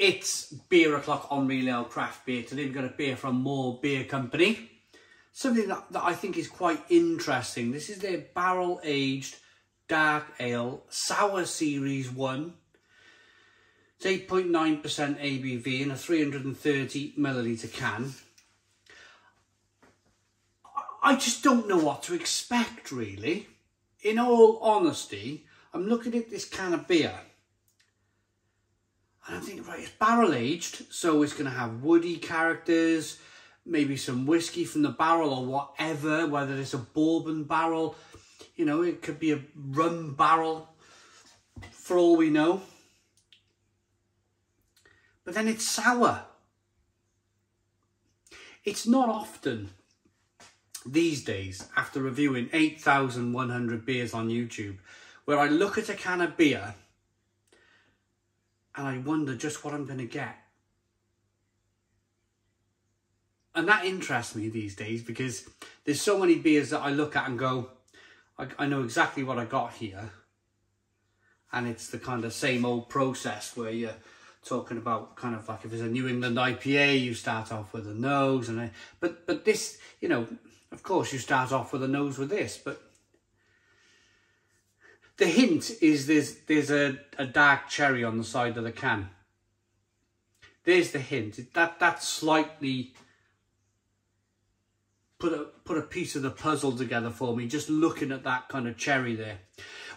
It's Beer O'Clock on Real Ale Craft Beer. Today we've got a beer from Moor Beer Company. Something that I think is quite interesting. This is their barrel aged dark ale sour series 1. It's 8.9% ABV in a 330 milliliter can. I just don't know what to expect, really. In all honesty, I'm looking at this can of beer and I'm thinking, right, it's barrel aged, so it's going to have woody characters, maybe some whiskey from the barrel or whatever, whether it's a bourbon barrel, you know, it could be a rum barrel, for all we know. But then it's sour. It's not often these days, after reviewing 8,100 beers on YouTube, where I look at a can of beer and I wonder just what I'm going to get. And that interests me these days because there's so many beers that I look at and go, I know exactly what I got here. And it's the kind of same old process where you're talking about kind of like if it's a New England IPA, you start off with a nose. But this, you know, of course you start off with a nose with this, but the hint is there's a dark cherry on the side of the can. There's the hint. That slightly put a piece of the puzzle together for me, just looking at that kind of cherry there.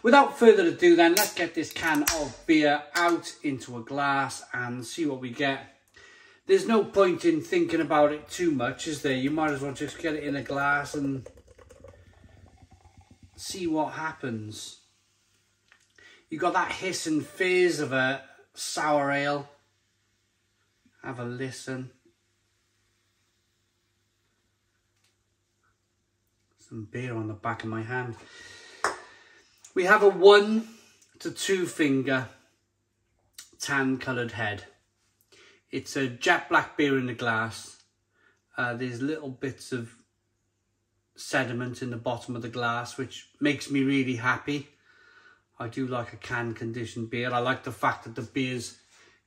Without further ado then, let's get this can of beer out into a glass and see what we get. There's no point in thinking about it too much, is there? You might as well just get it in a glass and see what happens. You got that hiss and fizz of a sour ale. Have a listen. Some beer on the back of my hand. We have a 1 to 2 finger tan coloured head. It's a jet black beer in the glass. There's little bits of sediment in the bottom of the glass, which makes me really happy. I do like a can conditioned beer. I like the fact that the beer's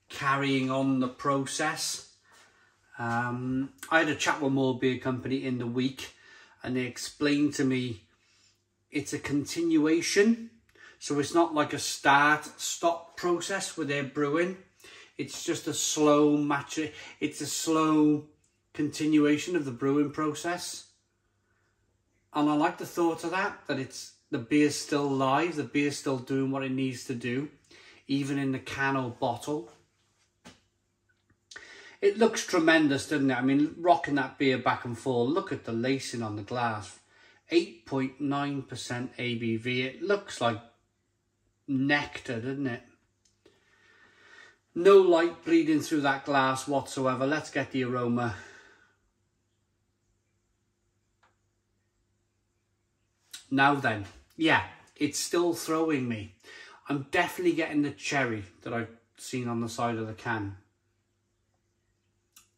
carrying on the process. I had a chat with Moor Beer Company in the week and they explained to me it's a continuation. So it's not like a start-stop process with their brewing. It's just a slow match. It's a slow continuation of the brewing process. And I like the thought of that it's the beer's still live, the beer's still doing what it needs to do, even in the can or bottle. It looks tremendous, doesn't it? I mean, rocking that beer back and forth. Look at the lacing on the glass. 8.9% ABV. It looks like nectar, doesn't it? No light bleeding through that glass whatsoever. Let's get the aroma. Now then, yeah, it's still throwing me. I'm definitely getting the cherry that I've seen on the side of the can.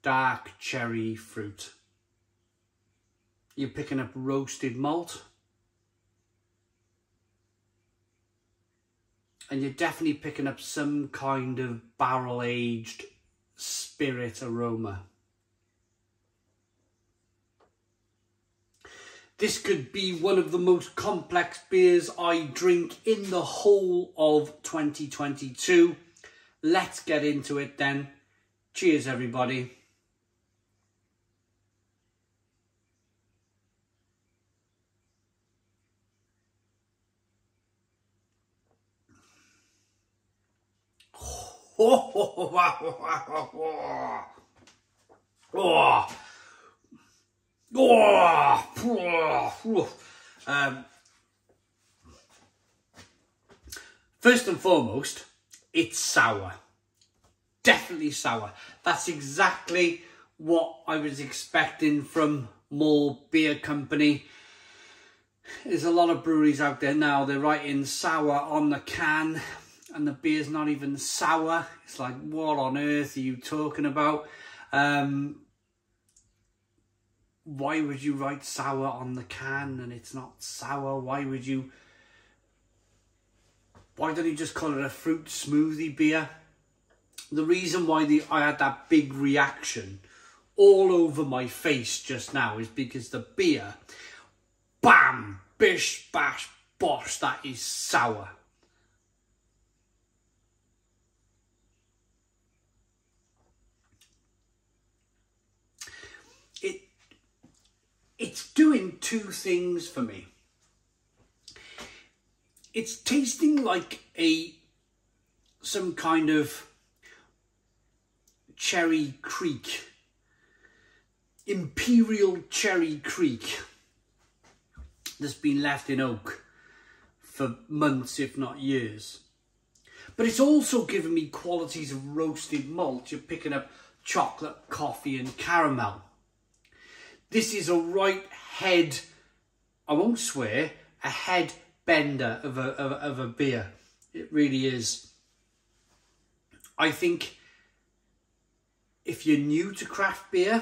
Dark cherry fruit. You're picking up roasted malt. And you're definitely picking up some kind of barrel-aged spirit aroma. This could be one of the most complex beers I drink in the whole of 2022. Let's get into it then. Cheers, everybody. First and foremost, it's sour. Definitely sour. That's exactly what I was expecting from Moor Beer Company. There's a lot of breweries out there now, they're writing sour on the can and the beer's not even sour. It's like, what on earth are you talking about? Why would you write sour on the can and it's not sour? Why don't you just call it a fruit smoothie beer? The reason why I had that big reaction all over my face just now is because the beer, bam, bish, bash, bosh, that is sour. It's doing two things for me. It's tasting like some kind of Cherry Creek, Imperial Cherry Creek that's been left in oak for months, if not years. But it's also given me qualities of roasted malt. You're picking up chocolate, coffee and caramel. This is a right head, I won't swear, a head bender of a beer. It really is. I think if you're new to craft beer,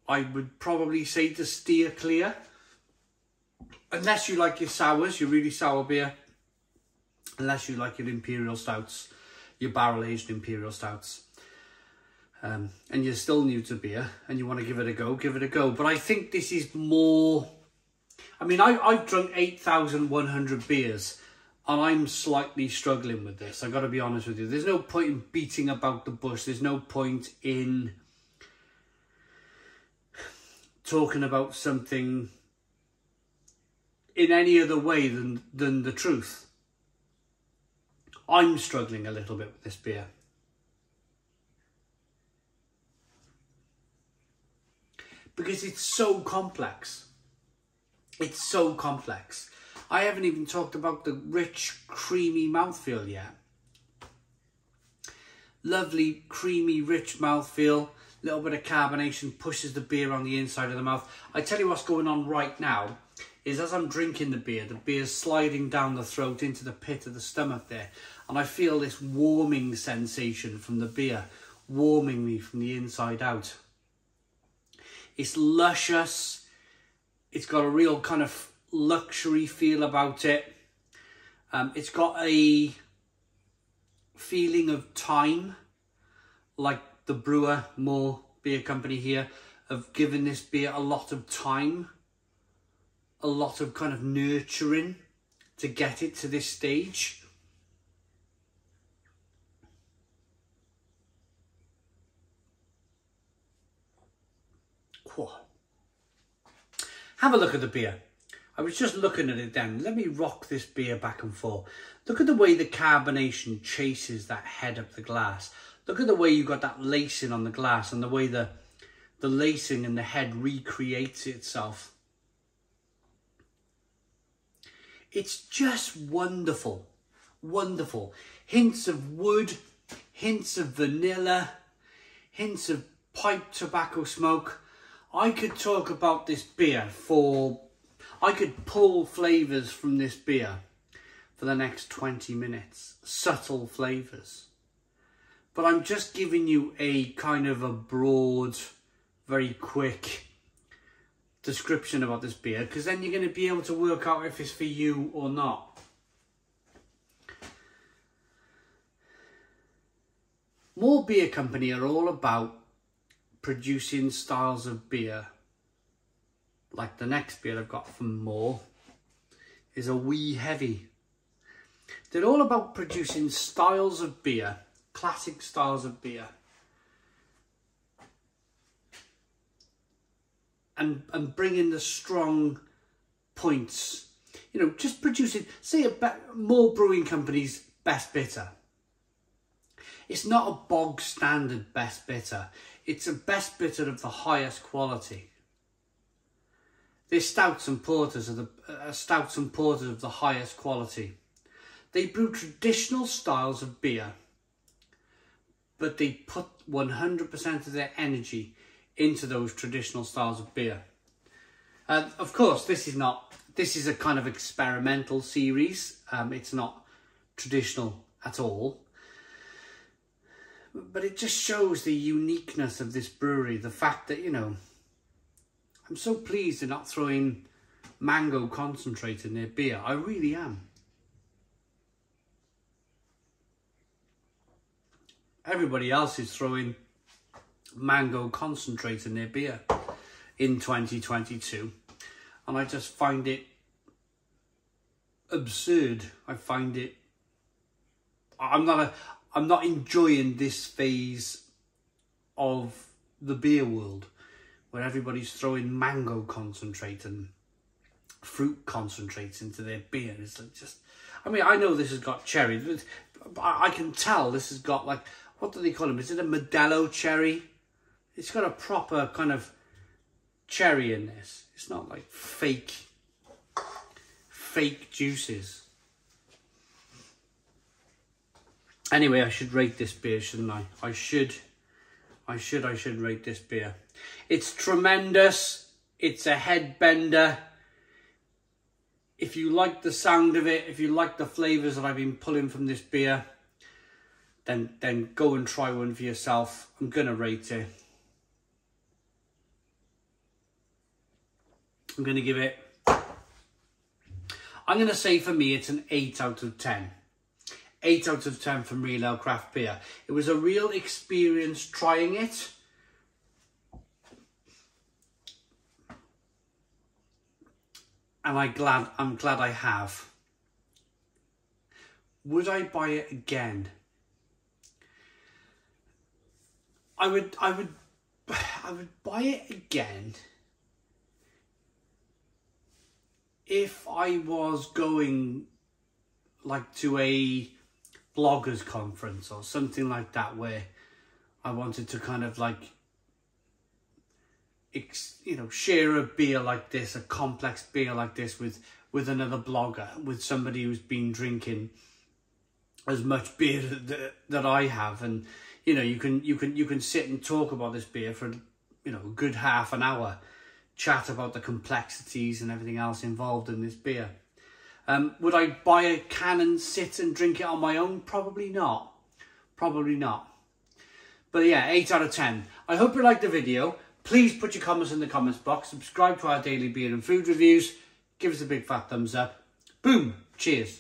I would probably say to steer clear. Unless you like your sours, your really sour beer. Unless you like your imperial stouts, your barrel-aged imperial stouts. And you're still new to beer and you want to give it a go, give it a go. But I think this is more... I mean, I've drunk 8,100 beers and I'm slightly struggling with this. I've got to be honest with you. There's no point in beating about the bush. There's no point in talking about something in any other way than the truth. I'm struggling a little bit with this beer. Because it's so complex. It's so complex. I haven't even talked about the rich, creamy mouthfeel yet. Lovely, creamy, rich mouthfeel. Little bit of carbonation pushes the beer on the inside of the mouth. I tell you what's going on right now is as I'm drinking the beer's sliding down the throat into the pit of the stomach there. And I feel this warming sensation from the beer, warming me from the inside out. It's luscious. It's got a real kind of luxury feel about it. It's got a feeling of time, like the brewer, Moor Beer Company here, have given this beer a lot of time, a lot of kind of nurturing to get it to this stage. Whoa. Have a look at the beer. I was just looking at it then. Let me rock this beer back and forth. Look at the way the carbonation chases that head up the glass. Look at the way you've got that lacing on the glass and the way the lacing in the head recreates itself. It's just wonderful. Wonderful. Hints of wood, hints of vanilla, hints of pipe tobacco smoke. I could talk about this beer I could pull flavours from this beer for the next 20 minutes. Subtle flavours. But I'm just giving you a kind of a broad, very quick description about this beer, because then you're going to be able to work out if it's for you or not. Moor Beer Company are all about producing styles of beer. Like the next beer I've got from Moor is a wee heavy. They're all about producing styles of beer, classic styles of beer. And bringing the strong points. You know, just producing, say Moor Brewing Company's best bitter. It's not a bog standard best bitter. It's a best bitter of the highest quality. Their stouts and porters are of the highest quality. They brew traditional styles of beer, but they put 100% of their energy into those traditional styles of beer. Of course, this is a kind of experimental series. It's not traditional at all. But it just shows the uniqueness of this brewery. The fact that, you know, I'm so pleased they're not throwing mango concentrate in their beer. I really am. everybody else is throwing mango concentrate in their beer in 2022, and I just find it absurd. I find it, I'm not enjoying this phase of the beer world where everybody's throwing mango concentrate and fruit concentrates into their beer. It's like just, I mean, I know this has got cherry, but I can tell this has got, like, what do they call them? Is it a Modelo cherry? It's got a proper kind of cherry in this. It's not like fake juices. Anyway, I should rate this beer, shouldn't I? I should rate this beer. It's tremendous. It's a head bender. If you like the sound of it, if you like the flavours that I've been pulling from this beer, then go and try one for yourself. I'm gonna rate it. I'm gonna give it, I'm gonna say for me it's an 8 out of 10. 8 out of 10 from Real Ale Craft Beer. It was a real experience trying it. And I'm glad I have. Would I buy it again? I would buy it again if I was going like to a bloggers conference or something like that, where I wanted to kind of like, you know, share a beer like this, a complex beer like this with another blogger, with somebody who's been drinking as much beer that I have, and you know, you can sit and talk about this beer for, you know, a good half an hour, chat about the complexities and everything else involved in this beer. Would I buy a can and sit and drink it on my own? Probably not. Probably not. But yeah, 8 out of 10. I hope you liked the video. Please put your comments in the comments box. Subscribe to our daily beer and food reviews. Give us a big fat thumbs up. Boom. Cheers.